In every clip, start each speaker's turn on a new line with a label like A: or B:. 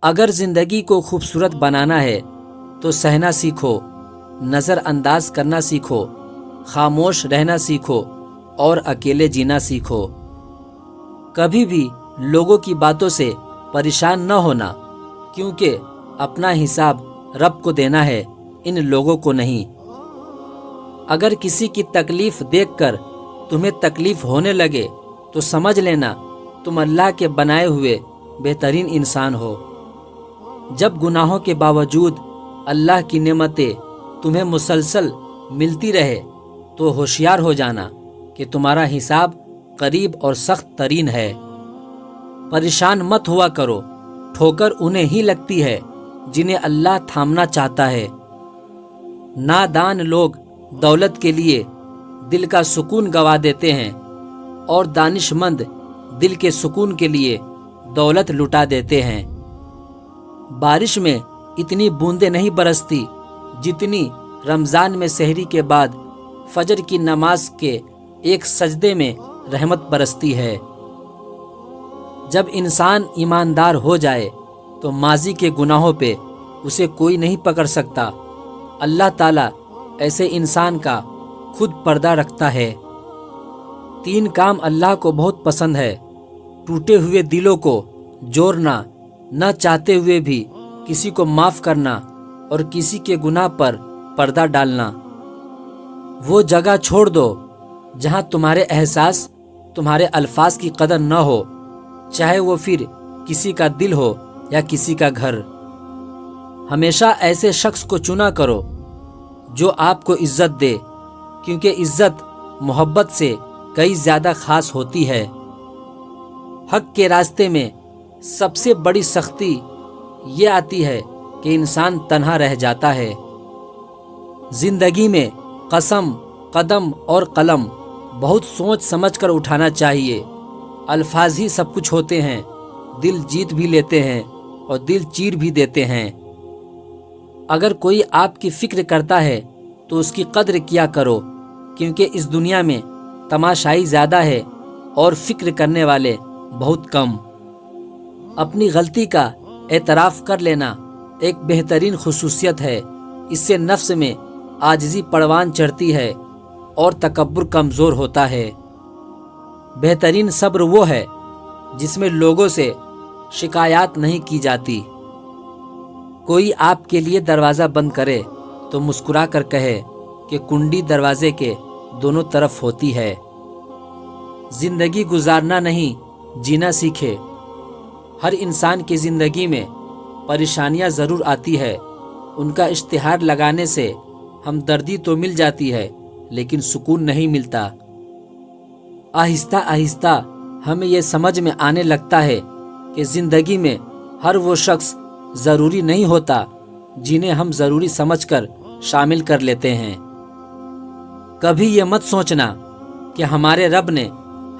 A: اگر زندگی کو خوبصورت بنانا ہے تو سہنا سیکھو، نظر انداز کرنا سیکھو، خاموش رہنا سیکھو اور اکیلے جینا سیکھو۔ کبھی بھی لوگوں کی باتوں سے پریشان نہ ہونا، کیونکہ اپنا حساب رب کو دینا ہے، ان لوگوں کو نہیں۔ اگر کسی کی تکلیف دیکھ کر تمہیں تکلیف ہونے لگے تو سمجھ لینا تم اللہ کے بنائے ہوئے بہترین انسان ہو۔ جب گناہوں کے باوجود اللہ کی نعمتیں تمہیں مسلسل ملتی رہے تو ہوشیار ہو جانا کہ تمہارا حساب قریب اور سخت ترین ہے۔ پریشان مت ہوا کرو، ٹھوکر انہیں ہی لگتی ہے جنہیں اللہ تھامنا چاہتا ہے۔ نادان لوگ دولت کے لیے دل کا سکون گوا دیتے ہیں اور دانش مند دل کے سکون کے لیے دولت لٹا دیتے ہیں۔ بارش میں اتنی بوندیں نہیں برستی جتنی رمضان میں سحری کے بعد فجر کی نماز کے ایک سجدے میں رحمت برستی ہے۔ جب انسان ایماندار ہو جائے تو ماضی کے گناہوں پہ اسے کوئی نہیں پکڑ سکتا۔ اللہ تعالیٰ ایسے انسان کا خود پردہ رکھتا ہے۔ 3 کام اللہ کو بہت پسند ہے: ٹوٹے ہوئے دلوں کو جوڑنا، نہ چاہتے ہوئے بھی کسی کو معاف کرنا اور کسی کے گناہ پر پردہ ڈالنا۔ وہ جگہ چھوڑ دو جہاں تمہارے احساس تمہارے الفاظ کی قدر نہ ہو، چاہے وہ پھر کسی کا دل ہو یا کسی کا گھر۔ ہمیشہ ایسے شخص کو چنا کرو جو آپ کو عزت دے، کیونکہ عزت محبت سے کئی زیادہ خاص ہوتی ہے۔ حق کے راستے میں سب سے بڑی سختی یہ آتی ہے کہ انسان تنہا رہ جاتا ہے۔ زندگی میں قسم، قدم اور قلم بہت سوچ سمجھ کر اٹھانا چاہیے۔ الفاظ ہی سب کچھ ہوتے ہیں، دل جیت بھی لیتے ہیں اور دل چیر بھی دیتے ہیں۔ اگر کوئی آپ کی فکر کرتا ہے تو اس کی قدر کیا کرو، کیونکہ اس دنیا میں تماشائی زیادہ ہے اور فکر کرنے والے بہت کم۔ اپنی غلطی کا اعتراف کر لینا ایک بہترین خصوصیت ہے، اس سے نفس میں عاجزی پروان چڑھتی ہے اور تکبر کمزور ہوتا ہے۔ بہترین صبر وہ ہے جس میں لوگوں سے شکایات نہیں کی جاتی۔ کوئی آپ کے لیے دروازہ بند کرے تو مسکرا کر کہے کہ کنڈی دروازے کے دونوں طرف ہوتی ہے۔ زندگی گزارنا نہیں، جینا سیکھے۔ ہر انسان کی زندگی میں پریشانیاں ضرور آتی ہے، ان کا اشتہار لگانے سے ہمدردی تو مل جاتی ہے لیکن سکون نہیں ملتا۔ آہستہ آہستہ ہمیں یہ سمجھ میں آنے لگتا ہے کہ زندگی میں ہر وہ شخص ضروری نہیں ہوتا جنہیں ہم ضروری سمجھ کر شامل کر لیتے ہیں۔ کبھی یہ مت سوچنا کہ ہمارے رب نے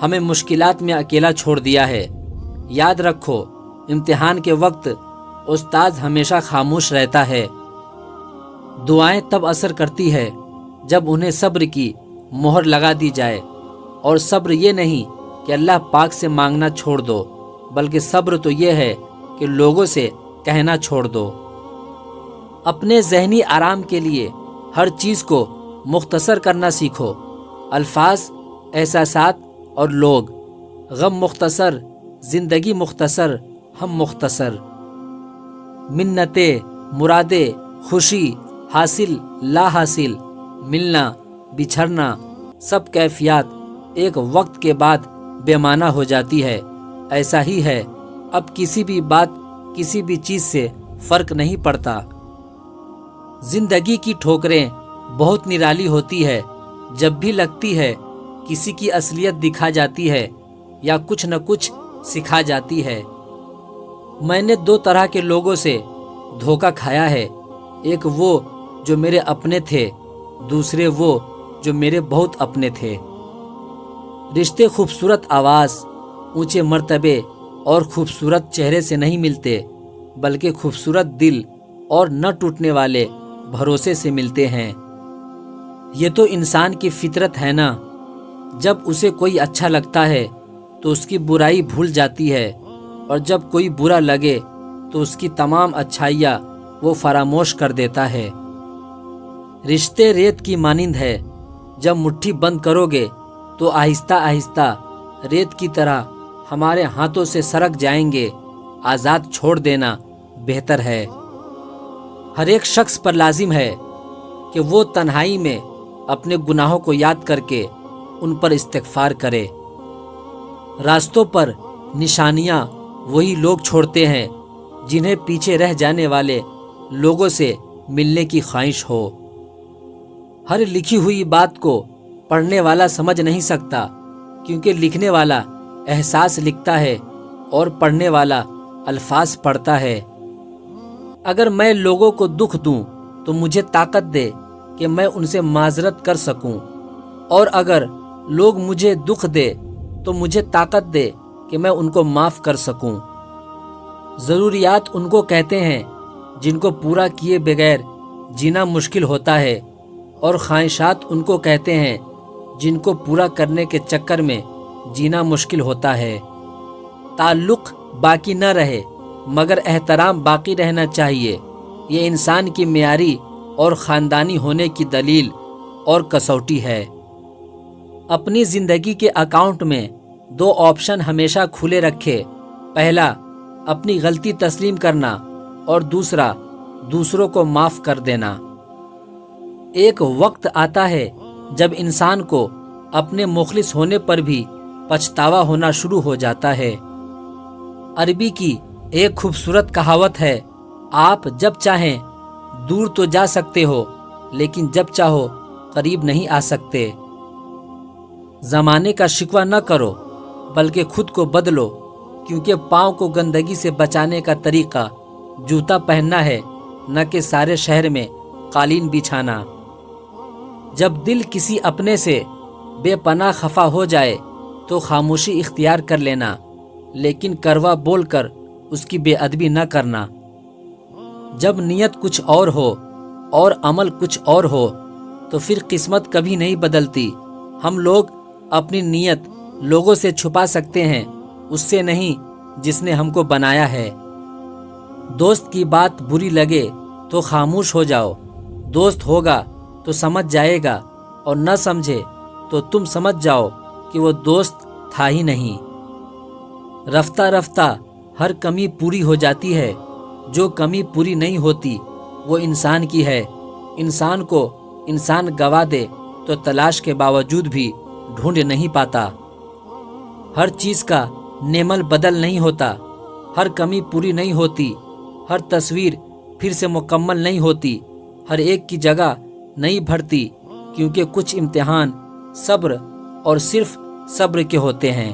A: ہمیں مشکلات میں اکیلا چھوڑ دیا ہے۔ یاد رکھو، امتحان کے وقت استاد ہمیشہ خاموش رہتا ہے۔ دعائیں تب اثر کرتی ہے جب انہیں صبر کی مہر لگا دی جائے، اور صبر یہ نہیں کہ اللہ پاک سے مانگنا چھوڑ دو، بلکہ صبر تو یہ ہے کہ لوگوں سے کہنا چھوڑ دو۔ اپنے ذہنی آرام کے لیے ہر چیز کو مختصر کرنا سیکھو۔ الفاظ، احساسات اور لوگ۔ غم مختصر، زندگی مختصر، ہم مختصر۔ منتیں، مرادیں، خوشی، حاصل، لا حاصل، ملنا، بچھڑنا، سب کیفیات ایک وقت کے بعد بے معنی ہو جاتی ہے۔ ایسا ہی ہے، اب کسی بھی بات، کسی بھی چیز سے فرق نہیں پڑتا۔ زندگی کی ٹھوکریں بہت نرالی ہوتی ہے، جب بھی لگتی ہے کسی کی اصلیت دکھا جاتی ہے یا کچھ نہ کچھ سکھا جاتی ہے۔ میں نے 2 طرح کے لوگوں سے دھوکہ کھایا ہے، ایک وہ جو میرے اپنے تھے، دوسرے وہ جو میرے بہت اپنے تھے۔ رشتے خوبصورت آواز، اونچے مرتبے اور خوبصورت چہرے سے نہیں ملتے، بلکہ خوبصورت دل اور نہ ٹوٹنے والے بھروسے سے ملتے ہیں۔ یہ تو انسان کی فطرت ہے نا، جب اسے کوئی اچھا لگتا ہے تو اس کی برائی بھول جاتی ہے، اور جب کوئی برا لگے تو اس کی تمام اچھائیاں وہ فراموش کر دیتا ہے۔ رشتے ریت کی مانند ہے، جب مٹھی بند کرو گے تو آہستہ آہستہ ریت کی طرح ہمارے ہاتھوں سے سرک جائیں گے۔ آزاد چھوڑ دینا بہتر ہے۔ ہر ایک شخص پر لازم ہے کہ وہ تنہائی میں اپنے گناہوں کو یاد کر کے ان پر استغفار کرے۔ راستوں پر نشانیاں وہی لوگ چھوڑتے ہیں جنہیں پیچھے رہ جانے والے لوگوں سے ملنے کی خواہش ہو۔ ہر لکھی ہوئی بات کو پڑھنے والا سمجھ نہیں سکتا، کیونکہ لکھنے والا احساس لکھتا ہے اور پڑھنے والا الفاظ پڑھتا ہے۔ اگر میں لوگوں کو دکھ دوں تو مجھے طاقت دے کہ میں ان سے معذرت کر سکوں، اور اگر لوگ مجھے دکھ دے تو مجھے طاقت دے کہ میں ان کو معاف کر سکوں۔ ضروریات ان کو کہتے ہیں جن کو پورا کیے بغیر جینا مشکل ہوتا ہے، اور خواہشات ان کو کہتے ہیں جن کو پورا کرنے کے چکر میں جینا مشکل ہوتا ہے۔ تعلق باقی نہ رہے مگر احترام باقی رہنا چاہیے، یہ انسان کی معیاری اور خاندانی ہونے کی دلیل اور کسوٹی ہے۔ اپنی زندگی کے اکاؤنٹ میں 2 آپشن ہمیشہ کھلے رکھے، پہلا اپنی غلطی تسلیم کرنا اور دوسرا دوسروں کو معاف کر دینا۔ ایک وقت آتا ہے جب انسان کو اپنے مخلص ہونے پر بھی پچھتاوا ہونا شروع ہو جاتا ہے۔ عربی کی ایک خوبصورت کہاوت ہے، آپ جب چاہیں دور تو جا سکتے ہو، لیکن جب چاہو قریب نہیں آ سکتے۔ زمانے کا شکوہ نہ کرو بلکہ خود کو بدلو، کیونکہ پاؤں کو گندگی سے بچانے کا طریقہ جوتا پہننا ہے، نہ کہ سارے شہر میں قالین بچھانا۔ جب دل کسی اپنے سے بے پناہ خفا ہو جائے تو خاموشی اختیار کر لینا، لیکن کروا بول کر اس کی بے ادبی نہ کرنا۔ جب نیت کچھ اور ہو اور عمل کچھ اور ہو تو پھر قسمت کبھی نہیں بدلتی۔ ہم لوگ اپنی نیت لوگوں سے چھپا سکتے ہیں، اس سے نہیں جس نے ہم کو بنایا ہے۔ دوست کی بات بری لگے تو خاموش ہو جاؤ، دوست ہوگا تو سمجھ جائے گا، اور نہ سمجھے تو تم سمجھ جاؤ کہ وہ دوست تھا ہی نہیں۔ رفتہ رفتہ ہر کمی پوری ہو جاتی ہے، جو کمی پوری نہیں ہوتی وہ انسان کی ہے۔ انسان کو انسان گوا دے تو تلاش کے باوجود بھی ڈھونڈ نہیں پاتا۔ ہر چیز کا نیمل بدل نہیں ہوتا، ہر کمی پوری نہیں ہوتی، ہر تصویر پھر سے مکمل نہیں ہوتی، ہر ایک کی جگہ نہیں بھرتی، کیونکہ کچھ امتحان صبر اور صرف صبر کے ہوتے ہیں۔